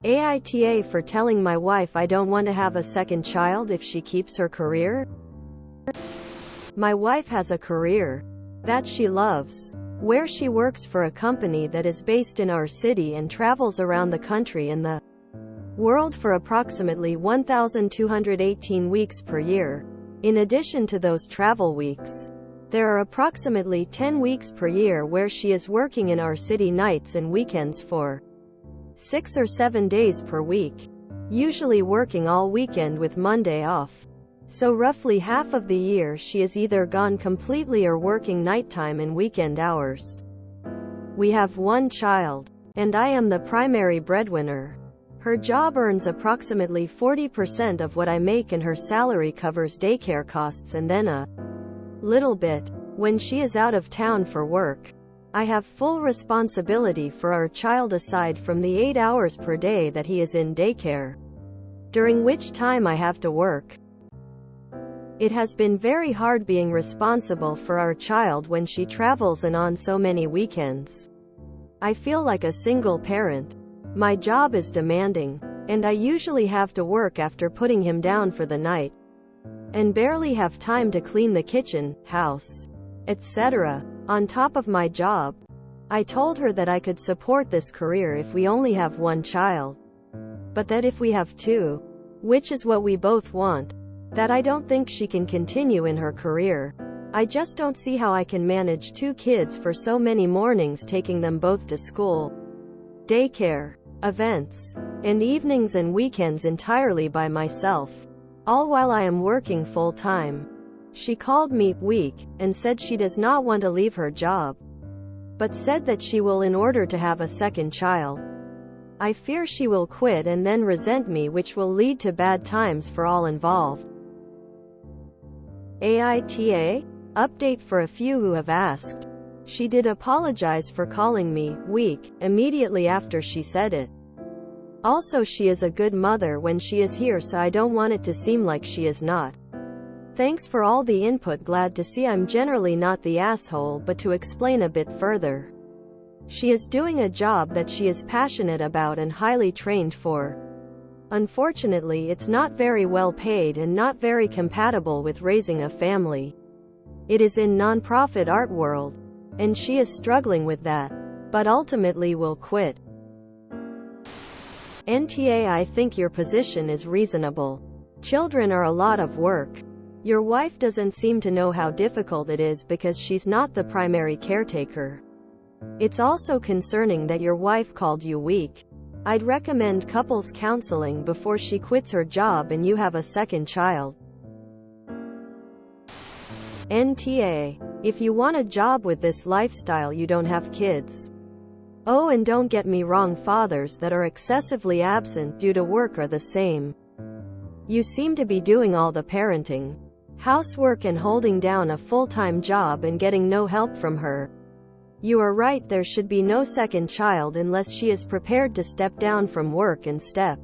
AITA for telling my wife I don't want to have a second child if she keeps her career. My wife has a career that she loves, where she works for a company that is based in our city and travels around the country and the world for approximately 1,218 weeks per year. In addition to those travel weeks, there are approximately 10 weeks per year where she is working in our city nights and weekends for 6 or 7 days per week, usually working all weekend with Monday off. So roughly half of the year she is either gone completely or working nighttime and weekend hours. We have one child, and I am the primary breadwinner. Her job earns approximately 40% of what I make, and her salary covers daycare costs and then a little bit when she is out of town for work. I have full responsibility for our child aside from the 8 hours per day that he is in daycare, during which time I have to work. It has been very hard being responsible for our child when she travels and on so many weekends. I feel like a single parent. My job is demanding, and I usually have to work after putting him down for the night, and barely have time to clean the kitchen, house, etc. on top of my job. I told her that I could support this career if we only have one child, but that if we have two, which is what we both want, that I don't think she can continue in her career. I just don't see how I can manage 2 kids for so many mornings, taking them both to school, daycare, events, and evenings and weekends entirely by myself, all while I am working full-time. She called me weak and said she does not want to leave her job, but said that she will in order to have a second child. I fear she will quit and then resent me, which will lead to bad times for all involved. AITA? Update for a few who have asked. She did apologize for calling me weak immediately after she said it. Also, she is a good mother when she is here, so I don't want it to seem like she is not. Thanks for all the input. Glad to see I'm generally not the asshole, but to explain a bit further. She is doing a job that she is passionate about and highly trained for. Unfortunately, it's not very well paid and not very compatible with raising a family. It is in non-profit art world, and she is struggling with that, but ultimately will quit. NTA, I think your position is reasonable. Children are a lot of work. Your wife doesn't seem to know how difficult it is because she's not the primary caretaker. It's also concerning that your wife called you weak. I'd recommend couples counseling before she quits her job and you have a second child. NTA. If you want a job with this lifestyle, you don't have kids. Oh, and don't get me wrong, fathers that are excessively absent due to work are the same. You seem to be doing all the parenting, housework and holding down a full-time job and getting no help from her. You are right, there should be no second child unless she is prepared to step down from work and step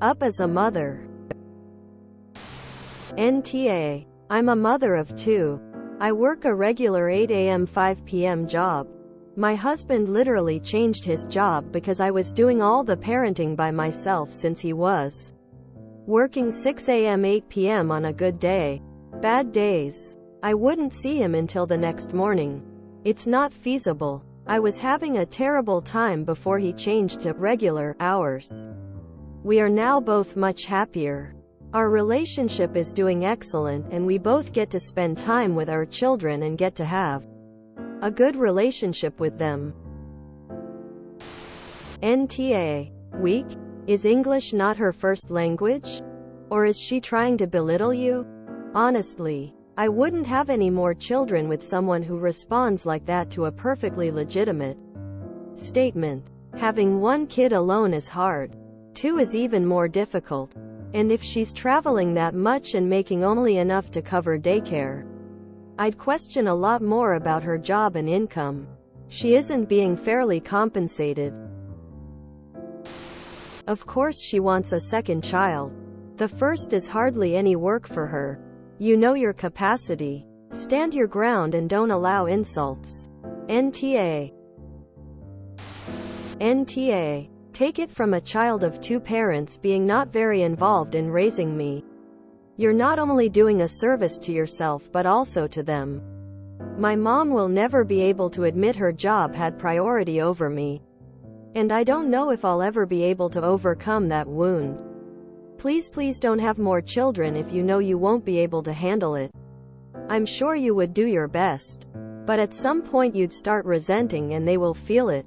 up as a mother. NTA. I'm a mother of 2. I work a regular 8 a.m. 5 p.m. job. My husband literally changed his job because I was doing all the parenting by myself since he was working 6 a.m. 8 p.m. on a good day. Bad days, I wouldn't see him until the next morning. It's not feasible. I was having a terrible time before he changed to regular hours. We are now both much happier. Our relationship is doing excellent, and we both get to spend time with our children and get to have a good relationship with them. NTA. Weak? Is English not her first language? Or is she trying to belittle you? Honestly, I wouldn't have any more children with someone who responds like that to a perfectly legitimate statement. Having 1 kid alone is hard. 2 is even more difficult. And if she's traveling that much and making only enough to cover daycare, I'd question a lot more about her job and income. She isn't being fairly compensated. Of course she wants a second child. The first is hardly any work for her. You know your capacity. Stand your ground and don't allow insults. NTA. Take it from a child of two parents being not very involved in raising me. You're not only doing a service to yourself but also to them. My mom will never be able to admit her job had priority over me. And I don't know if I'll ever be able to overcome that wound. Please don't have more children if you know you won't be able to handle it. I'm sure you would do your best. But at some point you'd start resenting and they will feel it.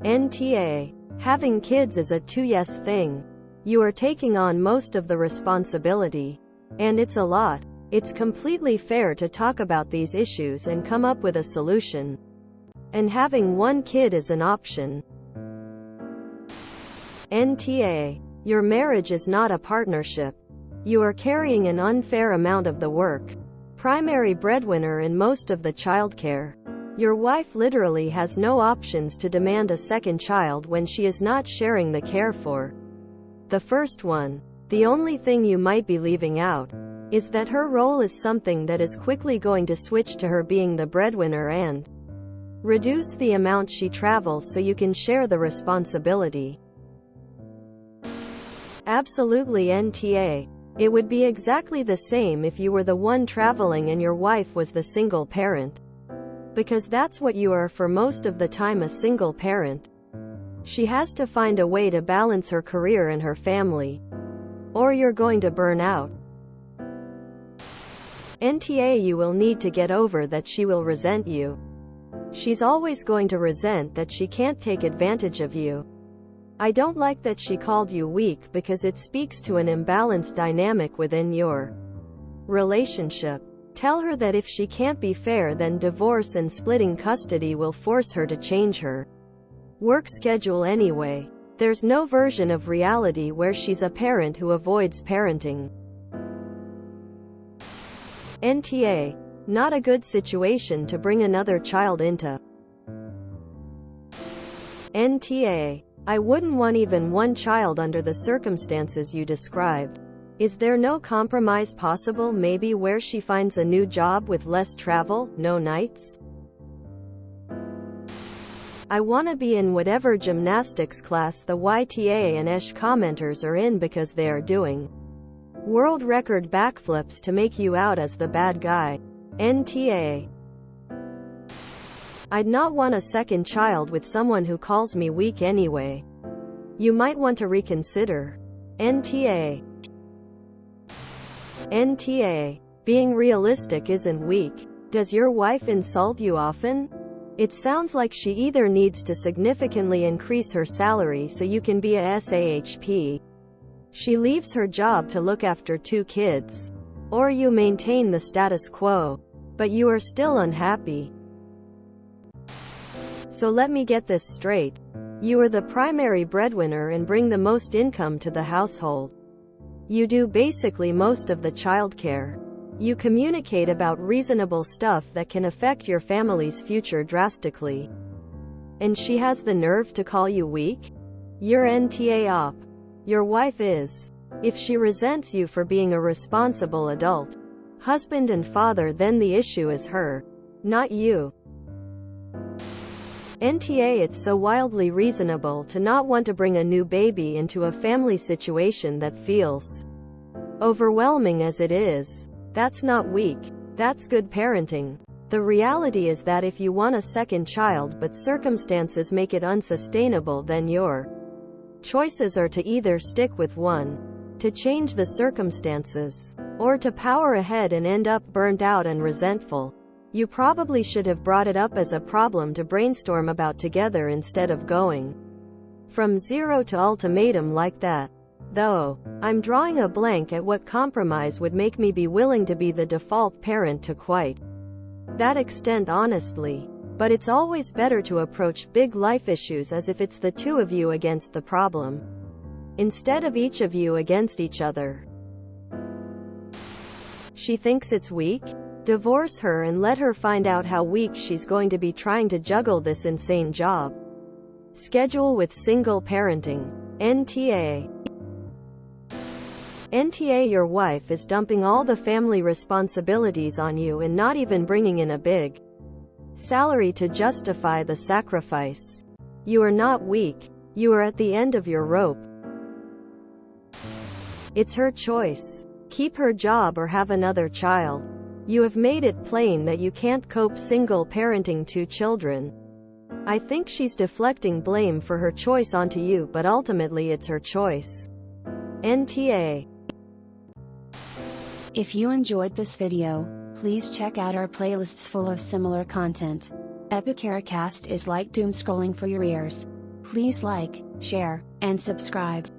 NTA. Having kids is a 2-yes thing. You are taking on most of the responsibility. And it's a lot. It's completely fair to talk about these issues and come up with a solution. And having one kid is an option. NTA. Your marriage is not a partnership. You are carrying an unfair amount of the work. Primary breadwinner in most of the childcare. Your wife literally has no options to demand a second child when she is not sharing the care for the first one. The only thing you might be leaving out is that her role is something that is quickly going to switch to her being the breadwinner and reduce the amount she travels so you can share the responsibility. Absolutely NTA. It would be exactly the same if you were the one traveling and your wife was the single parent. Because that's what you are for most of the time, a single parent. She has to find a way to balance her career and her family. Or you're going to burn out. NTA. You will need to get over that she will resent you. She's always going to resent that she can't take advantage of you. I don't like that she called you weak because it speaks to an imbalanced dynamic within your relationship. Tell her that if she can't be fair, then divorce and splitting custody will force her to change her work schedule anyway. There's no version of reality where she's a parent who avoids parenting. NTA. Not a good situation to bring another child into. NTA. I wouldn't want even one child under the circumstances you described. Is there no compromise possible, maybe where she finds a new job with less travel, no nights? I wanna be in whatever gymnastics class the YTA and ESH commenters are in because they are doing world record backflips to make you out as the bad guy. NTA. I'd not want a second child with someone who calls me weak anyway. You might want to reconsider. NTA. NTA. Being realistic isn't weak. Does your wife insult you often? It sounds like she either needs to significantly increase her salary so you can be a SAHP. She leaves her job to look after 2 kids. Or you maintain the status quo. But you are still unhappy. So let me get this straight. You are the primary breadwinner and bring the most income to the household. You do basically most of the childcare. You communicate about reasonable stuff that can affect your family's future drastically. And she has the nerve to call you weak? You're NTA op. Your wife is. If she resents you for being a responsible adult, husband and father, then the issue is her, not you. NTA. It's so wildly reasonable to not want to bring a new baby into a family situation that feels overwhelming as it is. That's not weak. That's good parenting. The reality is that if you want a second child but circumstances make it unsustainable, then your choices are to either stick with one, to change the circumstances, or to power ahead and end up burnt out and resentful. You probably should have brought it up as a problem to brainstorm about together instead of going from zero to ultimatum like that. Though, I'm drawing a blank at what compromise would make me be willing to be the default parent to quite that extent, honestly. But it's always better to approach big life issues as if it's the two of you against the problem, instead of each of you against each other. She thinks it's weak? Divorce her and let her find out how weak she's going to be trying to juggle this insane job schedule with single parenting. NTA. NTA. Your wife is dumping all the family responsibilities on you and not even bringing in a big salary to justify the sacrifice. You are not weak. You are at the end of your rope. It's her choice. Keep her job or have another child. You have made it plain that you can't cope single parenting 2 children. I think she's deflecting blame for her choice onto you, but ultimately it's her choice. NTA. If you enjoyed this video, please check out our playlists full of similar content. AmITheAsshole is like doom scrolling for your ears. Please like, share, and subscribe.